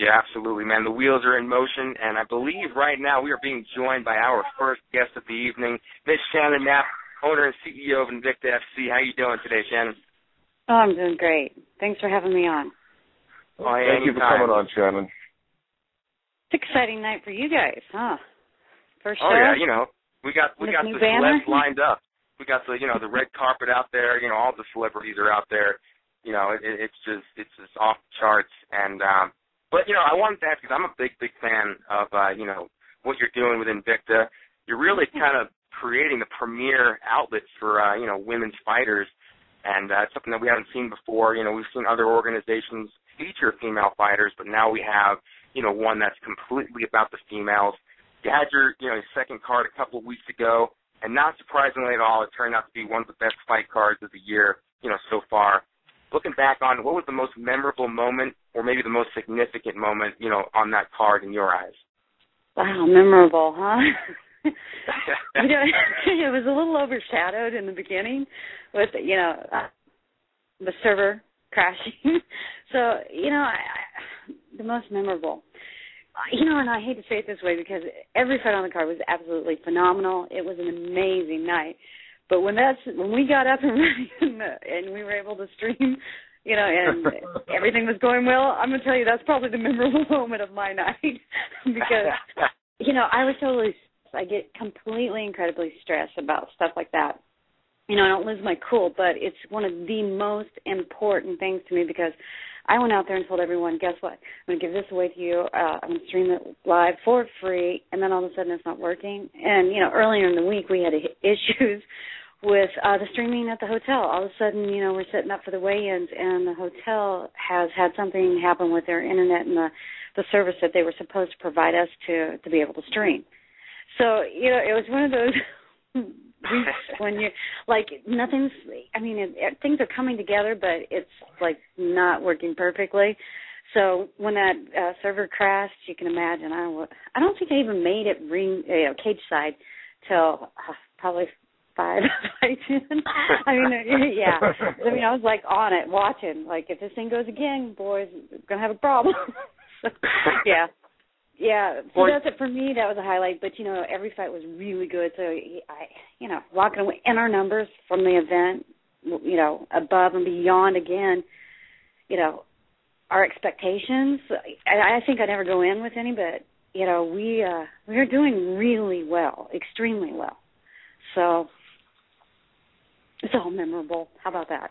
Yeah, absolutely, man. The wheels are in motion, and I believe right now we are being joined by our first guest of the evening, Miss Shannon Knapp, owner and CEO of Invicta FC. How you doing today, Shannon? Oh, I'm doing great. Thanks for having me on. Oh, Thank you for coming on, Shannon. It's an exciting night for you guys, huh? First show? Oh, yeah, you know, we got the celebs lined up. We got the red carpet out there. You know, all the celebrities are out there. You know, it's just off the charts. And but you know, I wanted to ask because I'm a big fan of you know, what you're doing with Invicta. You're really kind of creating the premier outlet for you know, women's fighters, and it's something that we haven't seen before. You know, we've seen other organizations feature female fighters, but now we have, you know, one that's completely about the females. You had your, you know, second card a couple of weeks ago, and not surprisingly at all, it turned out to be one of the best fight cards of the year, you know, so far. Looking back on, what was the most memorable moment, or maybe the most significant moment, you know, on that card in your eyes? Wow, memorable, huh? You know, it was a little overshadowed in the beginning with, you know, the server crashing. So, you know, the most memorable. You know, and I hate to say it this way because every fight on the card was absolutely phenomenal. It was an amazing night. But when we got up and ready and we were able to stream, you know, and everything was going well, I'm going to tell you that's probably the memorable moment of my night because, you know, I was totally, I get completely, incredibly stressed about stuff like that. You know, I don't lose my cool, but it's one of the most important things to me because I went out there and told everyone, guess what? I'm going to give this away to you. I'm going to stream it live for free, and then all of a sudden it's not working. And, you know, earlier in the week we had issues with the streaming at the hotel. All of a sudden, you know, we're setting up for the weigh-ins, and the hotel has had something happen with their internet and the service that they were supposed to provide us to be able to stream. So, you know, it was one of those weeks when you, like, nothing's, I mean, things are coming together, but it's, like, not working perfectly. So when that server crashed, you can imagine, I don't think I even made it cage side till probably 5 fights in. I mean, yeah. I mean, I was, like, on it, watching. Like, if this thing goes again, boys, we're going to have a problem. So, yeah. Yeah, so that's it for me. That was a highlight. But, you know, every fight was really good. So, you know, walking away, and our numbers from the event, you know, above and beyond, again, you know, our expectations. I think I never go in with any, but, you know, we are doing really well, extremely well. So it's all memorable. How about that?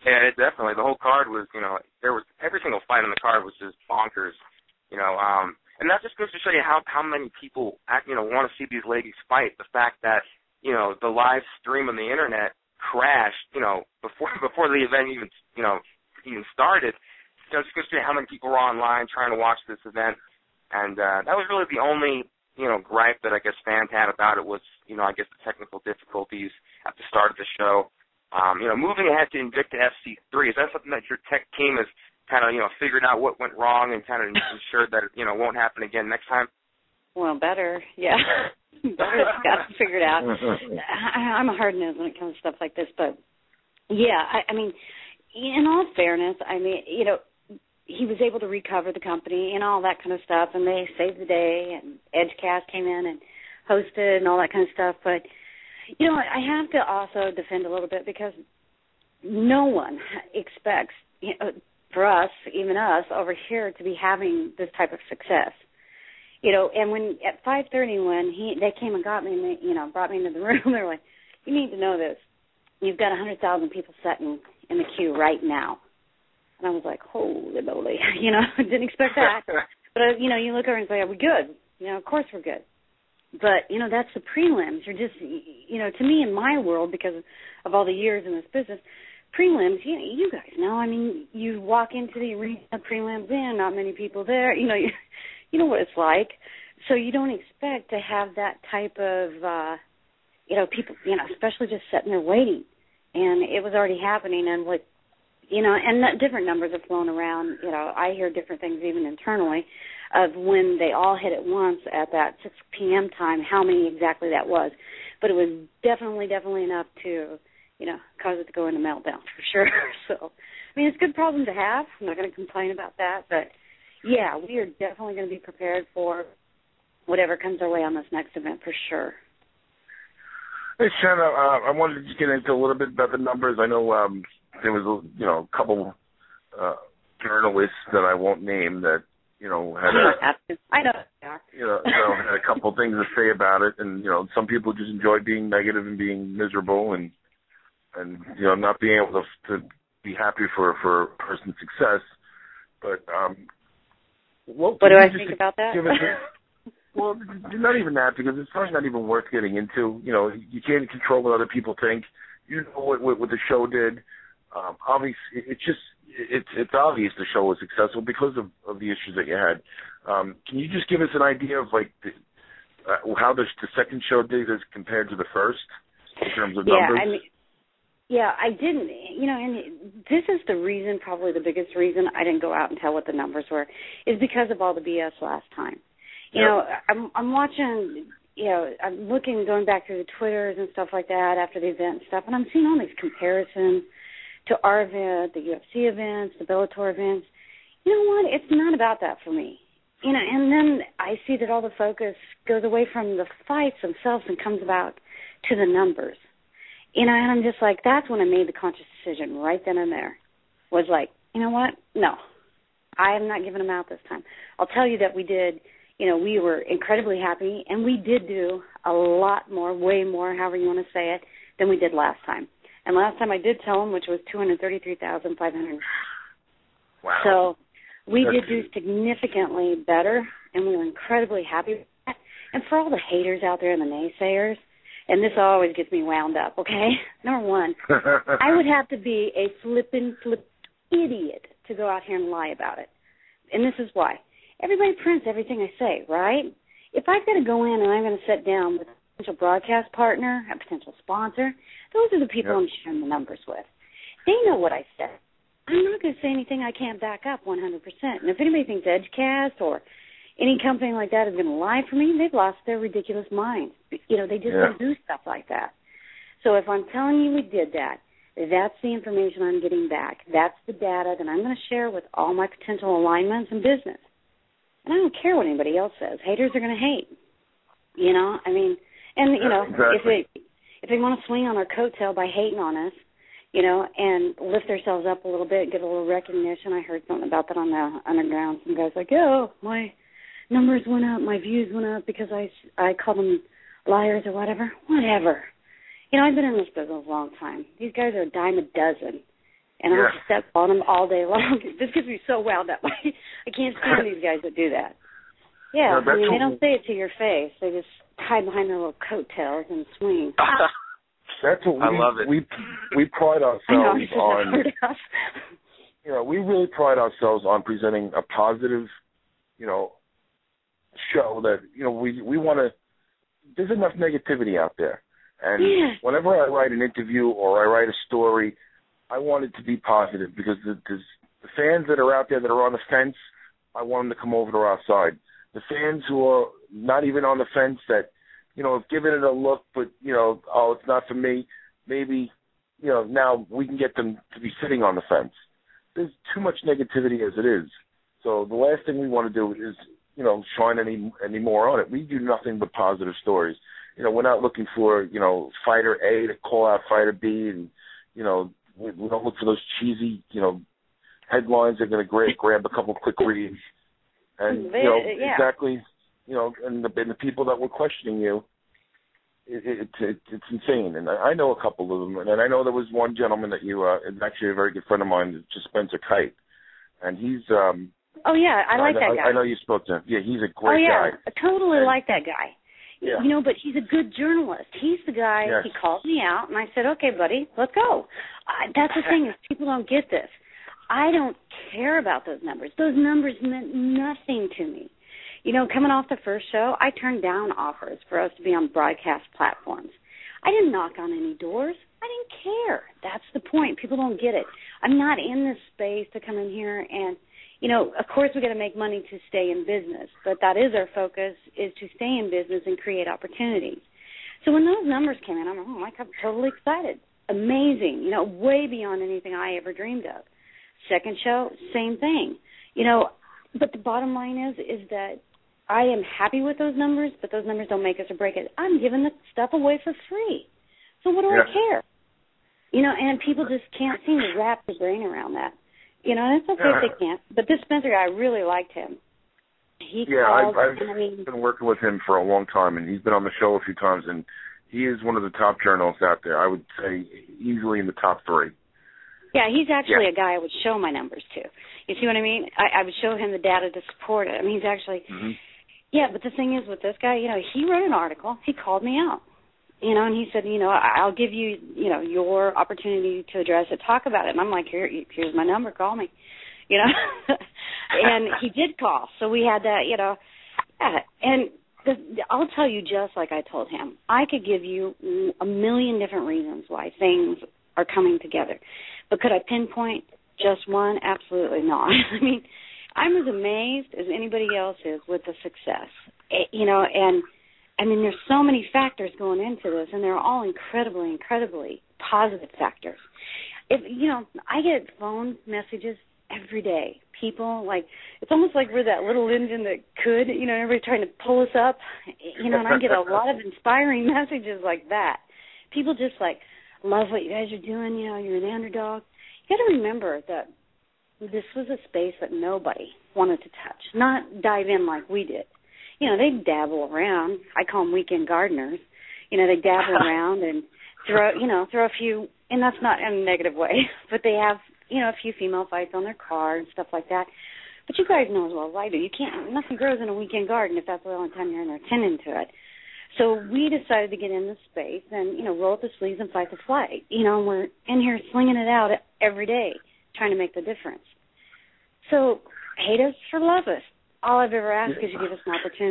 Yeah, it definitely. The whole card was, you know, there was every single fight on the card was just bonkers. You know, and that just goes to show you how many people, you know, want to see these ladies fight. The fact that, you know, the live stream on the internet crashed, you know, before the event even started. You know, just goes to show you how many people were online trying to watch this event. And that was really the only, you know, gripe that I guess fans had about it was, you know, I guess the technical difficulties at the start of the show. You know, moving ahead to Invicta FC 3, is that something that your tech team is kind of, you know, figured out what went wrong and kind of ensured that, you know, won't happen again next time? Well, better, yeah. Better got to figure it out. I'm a hard nose when it comes to stuff like this, but, yeah, I mean, in all fairness, I mean, you know, he was able to recover the company and all that kind of stuff, and they saved the day, and EdgeCast came in and hosted and all that kind of stuff, but, you know, I have to also defend a little bit because no one expects, you know, for us, even us, over here to be having this type of success. You know, and when at 5:30 when they came and got me, and they, you know, brought me into the room, they were like, you need to know this. You've got 100,000 people sitting in the queue right now. And I was like, holy moly. You know, I didn't expect that. But, you know, you look over and say, are we good? You know, of course we're good. But, you know, that's the prelims. You're just, you know, to me in my world, because of all the years in this business, prelims, you guys know. I mean, you walk into the arena, prelims in, not many people there. You know, you know what it's like. So you don't expect to have that type of, you know, people, you know, especially just sitting there waiting. And it was already happening. And what, you know, and different numbers have flown around. You know, I hear different things even internally of when they all hit at once at that 6 p.m. time, how many exactly that was. But it was definitely enough to, you know, cause it to go into meltdown for sure. So, I mean, it's a good problem to have. I'm not going to complain about that. But, Yeah, we are definitely going to be prepared for whatever comes our way on this next event for sure. Hey, Shannon, I wanted to just get into a little bit about the numbers. I know there was, a couple journalists that I won't name that, had I know they are. Had a couple things to say about it, and some people just enjoy being negative and being miserable, and not being able to be happy for a person's success. But what do I think about that? Well, not even that, because it's probably not even worth getting into. You can't control what other people think. You know what the show did. Obviously, it's obvious the show was successful because of the issues that you had. Can you just give us an idea of how the second show did as compared to the first in terms of numbers? I didn't. And this is the reason, probably the biggest reason I didn't go out and tell what the numbers were, is because of all the BS last time. I'm watching. I'm looking, going back through the Twitters and stuff like that after the event and stuff, and I'm seeing all these comparisons to our event, the UFC events, the Bellator events. You know what? It's not about that for me. And then I see that all the focus goes away from the fights themselves and comes about to the numbers. And I'm just like, that's when I made the conscious decision right then and there. Was like, you know what? No, I am not giving them out this time. I'll tell you that we did. We were incredibly happy, and we did do a lot more, way more, however you want to say it, than we did last time. And last time I did tell them, which was $233,500. Wow. So we did do significantly better, and we were incredibly happy with that. And for all the haters out there and the naysayers, and this always gets me wound up, okay? Number one, I would have to be a flippin' idiot to go out here and lie about it. And this is why. Everybody prints everything I say, right? If I've got to go in and I'm going to sit down with a potential broadcast partner, a potential sponsor, those are the people I'm sharing the numbers with. They know what I said. I'm not going to say anything I can't back up 100%. And if anybody thinks EdgeCast or any company like that is going to lie for me, they've lost their ridiculous minds. They just don't do stuff like that. So if I'm telling you we did that, that's the information I'm getting back. That's the data that I'm going to share with all my potential alignments and business. And I don't care what anybody else says. Haters are going to hate. Exactly. If they want to swing on our coattail by hating on us, and lift themselves up a little bit, get a little recognition. I heard something about that on the underground. Some guys like, my numbers went up, my views went up because I called them liars or whatever. Whatever. I've been in this business a long time. These guys are a dime a dozen. And I'll step on them all day long. This gets me so wound up. I can't stand these guys that do that. Yeah, they don't say it to your face. They just hide behind their little coattails and swing. That's what I love it. We pride ourselves on. We really pride ourselves on presenting a positive, show that we want to. There's enough negativity out there, and whenever I write an interview or I write a story, I want it to be positive because the fans that are out there that are on the fence, I want them to come over to our side. The fans who are not even on the fence that, have given it a look, but, it's not for me, maybe, now we can get them to be sitting on the fence. There's too much negativity as it is. So the last thing we want to do is, shine any more on it. We do nothing but positive stories. We're not looking for, fighter A to call out fighter B and, we don't look for those cheesy, headlines that are going to grab a couple quick reads. And, exactly, and the people that were questioning you, it's insane. And I know a couple of them. And I know there was one gentleman that is actually a very good friend of mine, just Spencer Kite. And he's... I like that guy. I know you spoke to him. Yeah, he's a great guy. I totally like that guy. Yeah. But he's a good journalist. He's the guy, he called me out, and I said, okay, buddy, let's go. That's the thing is people don't get this. I don't care about those numbers. Those numbers meant nothing to me. Coming off the first show, I turned down offers for us to be on broadcast platforms. I didn't knock on any doors. I didn't care. That's the point. People don't get it. I'm not in this space to come in here and, of course we got to make money to stay in business, but that is our focus, is to stay in business and create opportunities. So when those numbers came in, I'm totally excited. Amazing, way beyond anything I ever dreamed of. Second show, same thing. But the bottom line is that I am happy with those numbers, but those numbers don't make us or break it. I'm giving the stuff away for free. So what do I care? You know, and people just can't seem to wrap their brain around that. You know, and it's okay if they can't. But this Spencer guy, I really liked him. He called, I've been working with him for a long time, and he's been on the show a few times, and he is one of the top journalists out there. I would say easily in the top 3. Yeah, he's actually a guy I would show my numbers to. You see what I mean? I would show him the data to support it. I mean, he's actually, yeah, but the thing is with this guy, you know, he wrote an article. He called me out, you know, and he said, you know, I'll give you, you know, your opportunity to address it, talk about it. And I'm like, here's my number, call me, you know. And he did call. So we had that, you know, and I'll tell you just like I told him. I could give you a million different reasons why things are coming together. But could I pinpoint just one? Absolutely not. I mean, I'm as amazed as anybody else is with the success. You know, and I mean, there's so many factors going into this, and they're all incredibly, incredibly positive factors. If you know, I get phone messages every day. People, like, it's almost like we're that little engine that could, you know, everybody's trying to pull us up, you know, and I get a lot of inspiring messages like that. People just, like, love what you guys are doing, you know, you're an underdog. You got to remember that this was a space that nobody wanted to touch, not dive in like we did. You know, they dabble around. I call them weekend gardeners. You know, they dabble around and throw a few, and that's not in a negative way, but they have, you know, a few female fights on their car and stuff like that. But you guys know as well as I do, nothing grows in a weekend garden if that's the only time you're in there tending to it. So we decided to get in this space and, you know, roll up the sleeves and fight the fight. You know, and we're in here slinging it out every day, trying to make the difference. So hate us or love us. All I've ever asked is you give us an opportunity.